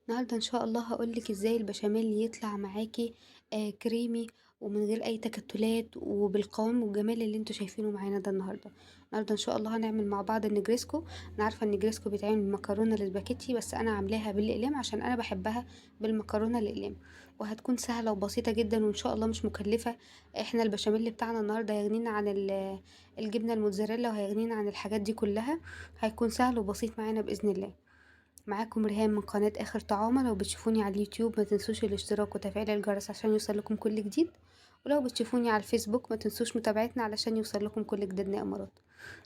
النهارده إن شاء الله هاقول لِك إزاي البشاميل يطلع معاكِ كريمي ومن غير أي تكتلات وبالقوام والجمال اللي أنتم شايفينه معانا ده النهارده. النهارده إن شاء الله هنعمل مع بعض النجريسكو. أنا عارفة النجريسكو بيتعمل بالمكرونة الاسباجيتي بس أنا عاملاها بالأقلام عشان أنا باحبها بالمكرونة الأقلام، وهتكون سهلة وبسيطة جدًا وإن شاء الله مش مكلفة. إحنا البشاميل بتاعنا النهارده هيغنينا عن الجبنة الموتزاريلا وهيغنينا عن الحاجات دي كلها، هيكون سهل وبسيط معانا بإذن الله. معاكم ريهام من قناة آخر طعامة. لو بتشوفوني على اليوتيوب ما تنسوش الاشتراك وتفعيل الجرس عشان يوصلكم كل جديد، ولو بتشوفوني على الفيسبوك ما تنسوش متابعتنا علشان يوصلكم كل جديدنا يا امارات.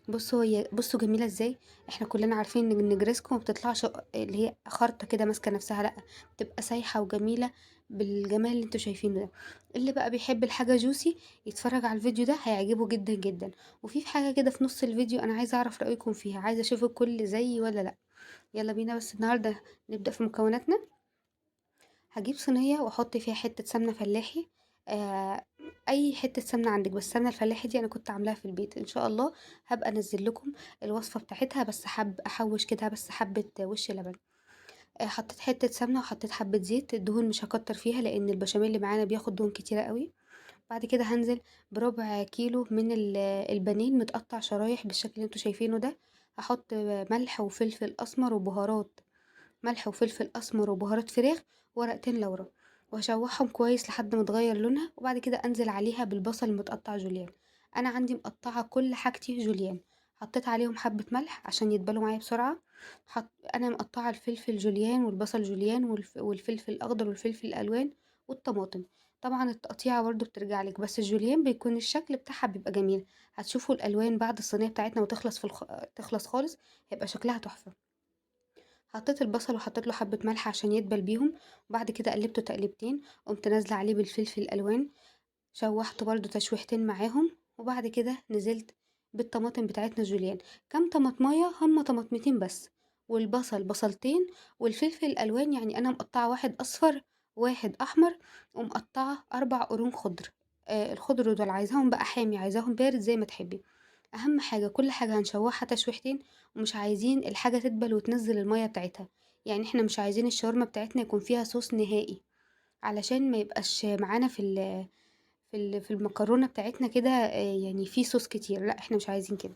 بصوا جميلة ازاي. احنا كلنا عارفين ان النجريسكو ما بتطلعش اللي هي خرطة كده ماسكة نفسها، لا، بتبقى سايحة وجميلة بالجمال اللي انتوا شايفينه ده. اللي بقى بيحب الحاجة جوسي يتفرج على الفيديو ده هيعجبه جدا جدا. وفي حاجة كده في نص الفيديو انا عايزة اعرف رأيكم فيها، عايزة اشوف الكل زيي ولا لا. يلا بينا بس النهاردة نبدأ في مكوناتنا. هجيب صينية واحط فيها حتة سمنة فلاحي. آه، اي حتة سمنة عندك، بس السمنة الفلاحي دي انا كنت عاملاها في البيت ان شاء الله. هبقى انزل لكم الوصفة بتاعتها، بس حب احوش كده بس حبة وش لبن. حطيت حتة سمنة وحطيت حبة زيت، الدهون مش هكتر فيها لان البشاميل اللي معانا بياخد دهون كتيرة قوي. بعد كده هنزل بربع كيلو من البانيه متقطع شرايح بالشكل اللي انتوا شايفينه ده. هحط ملح وفلفل اسمر وبهارات، ملح وفلفل اسمر وبهارات فراخ، ورقتين لورا، وهشوحهم كويس لحد ما تغير لونها. وبعد كده انزل عليها بالبصل المتقطع جوليان. انا عندي مقطعه كل حاجتي جوليان. حطيت عليهم حبه ملح عشان يتبلوا معايا بسرعه. انا مقطعه الفلفل جوليان والبصل جوليان والفلفل الاخضر والفلفل الالوان والطماطم. طبعا التقطيعه برضو بترجع لك، بس الجوليان بيكون الشكل بتاعها بيبقى جميل. هتشوفوا الالوان بعد الصينيه بتاعتنا وتخلص تخلص خالص، هيبقى شكلها تحفه. حطيت البصل وحطيت له حبة ملح عشان يدبل بيهم، وبعد كده قلبته تقليبتين. قمت نازلة عليه بالفلفل الألوان، شوحته برضو تشويحتين معاهم. وبعد كده نزلت بالطماطم بتاعتنا جوليان. كام طماطمية؟ هما طماطمتين بس، والبصل بصلتين، والفلفل الألوان يعني أنا مقطعة واحد أصفر واحد أحمر، ومقطعة 4 قرون خضر. الخضر دول عايزاهم بقى حامي عايزاهم بارد زي ما تحبي. أهم حاجة كل حاجة هنشوحها تشويحتين، ومش عايزين الحاجة تدبل وتنزل المية بتاعتها. يعني احنا مش عايزين الشاورما بتاعتنا يكون فيها صوص نهائي، علشان ما يبقاش معانا في المكرونة بتاعتنا كده يعني في صوص كتير، لا احنا مش عايزين كده.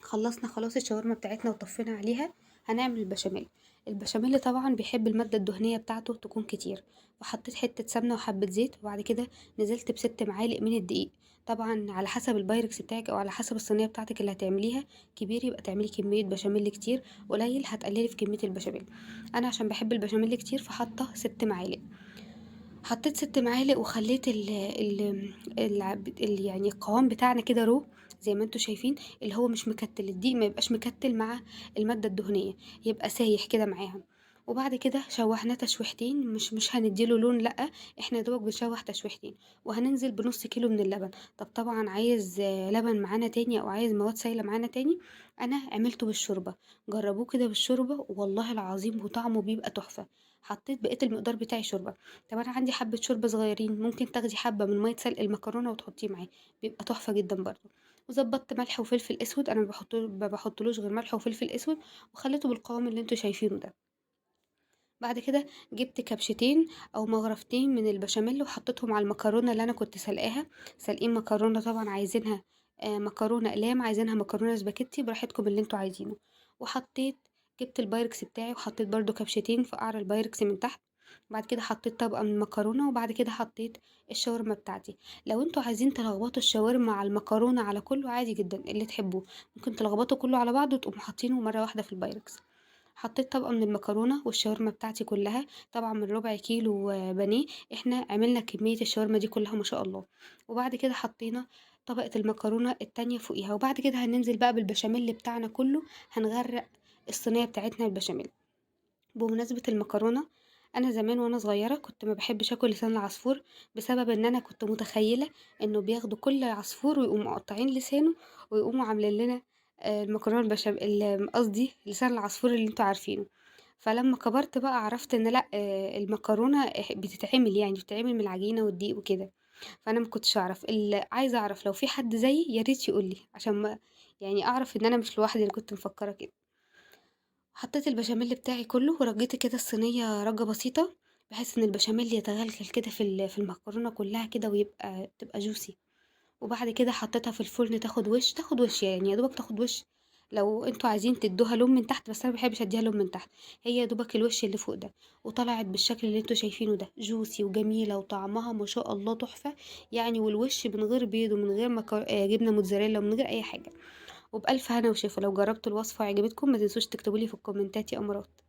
خلصنا خلاص الشاورما بتاعتنا وطفينا عليها. هنعمل البشاميل. البشاميل طبعا بيحب المادة الدهنية بتاعته تكون كتير، فحطيت حتة سمنة وحبة زيت، وبعد كده نزلت ب6 معالق من الدقيق. طبعا على حسب البايركس بتاعك او على حسب الصينية بتاعتك اللي هتعمليها، كبير يبقى تعملي كمية بشاميل كتير، قليل هتقللي في كمية البشاميل. انا عشان بحب البشاميل كتير فحاطة 6 معالق. حطيت 6 معالق وخليت يعني القوام بتاعنا كده رو، زي ما انتوا شايفين، اللي هو مش مكتل، الدقيق ما يبقاش مكتل مع المادة الدهنية، يبقى سايح كده معاها. وبعد كده شوحناه تشويحتين، مش هنديله لون، لأ، احنا يا دوبك بنشوح تشويحتين. وهننزل بنص كيلو من اللبن. طب طبعا عايز لبن معانا تاني او عايز مواد سايلة معانا تاني، انا عملته بالشوربة. جربوه كده بالشوربة والله العظيم وطعمه بيبقى تحفة. حطيت بقية المقدار بتاعي شوربة. طب انا عندي حبة شوربة صغيرين، ممكن تاخدي حبة من مية سلق المكرونة وتحطيه معاه، بيبقى تحفة جدا برضو. وظبطت ملح وفلفل اسود، انا ما بحطلوش غير ملح وفلفل اسود، وخليته بالقوام اللي انتوا شايفينه ده. بعد كده جبت كبشتين او مغرفتين من البشاميل وحطيتهم على المكرونة اللي انا كنت سلقاها. سلقين مكرونة طبعا، عايزينها مكرونة اقلام، عايزينها مكرونة سباكيتي، براحتكم اللي انتوا عايزينه. وحطيت، جبت البايركس بتاعي وحطيت برضو كبشتين في قعر البايركس من تحت. بعد كده حطيت طبقة من المكرونة، وبعد كده حطيت الشاورما بتاعتي. لو انتوا عايزين تلخبطوا الشاورما على المكرونة على كله عادي جدا اللي تحبوه، ممكن تلخبطوا كله على بعضه وتقوموا حاطينه مرة واحدة في البايركس. حطيت طبقة من المكرونة والشاورما بتاعتي كلها، طبعا من ربع كيلو بانيه، احنا عملنا كمية الشاورما دي كلها ما شاء الله. وبعد كده حطينا طبقة المكرونة التانية فوقيها، وبعد كده هننزل بقى بالبشاميل بتاعنا كله. هنغرق الصينية بتاعتنا البشاميل. بمناسبة المكرونة، انا زمان وانا صغيرة كنت ما بحبش اكل لسان العصفور، بسبب ان انا كنت متخيلة انه بياخدوا كل عصفور ويقوموا مقطعين لسانه ويقوموا عاملين لنا المكرونة البشاميل، قصدي لسان العصفور اللي انتوا عارفينه. فلما كبرت بقى عرفت ان لا، المكرونة بتتعمل، يعني بتتعمل من العجينة والدقيق وكده. فانا ما كنتش اعرف، اللي عايزة اعرف لو في حد زيي يا ريت يقولي عشان ما يعني اعرف ان انا مش لوحدي اللي كنت مفكرة كده. حطيت البشاميل بتاعي كله ورجيت كده الصينية رجة بسيطة، بحيث ان البشاميل يتغلغل كده في المكرونة كلها كده ويبقى تبقى جوسي. وبعد كده حطيتها في الفرن تاخد وش يعني يا دوبك تاخد وش. لو انتوا عايزين تدوها لون من تحت، بس انا مبحبش اديها لون من تحت. هي يا دوبك الوش اللي فوق ده. وطلعت بالشكل اللي انتوا شايفينه ده، جوسي وجميلة وطعمها ما شاء الله تحفة. يعني والوش من غير بيض ومن غير جبنة موتزاريلا ومن غير اي حاجة. وبألف هنا وشفا، لو جربتوا الوصفة وعجبتكم ما تنسوش تكتبولي في الكومنتات يا امارات.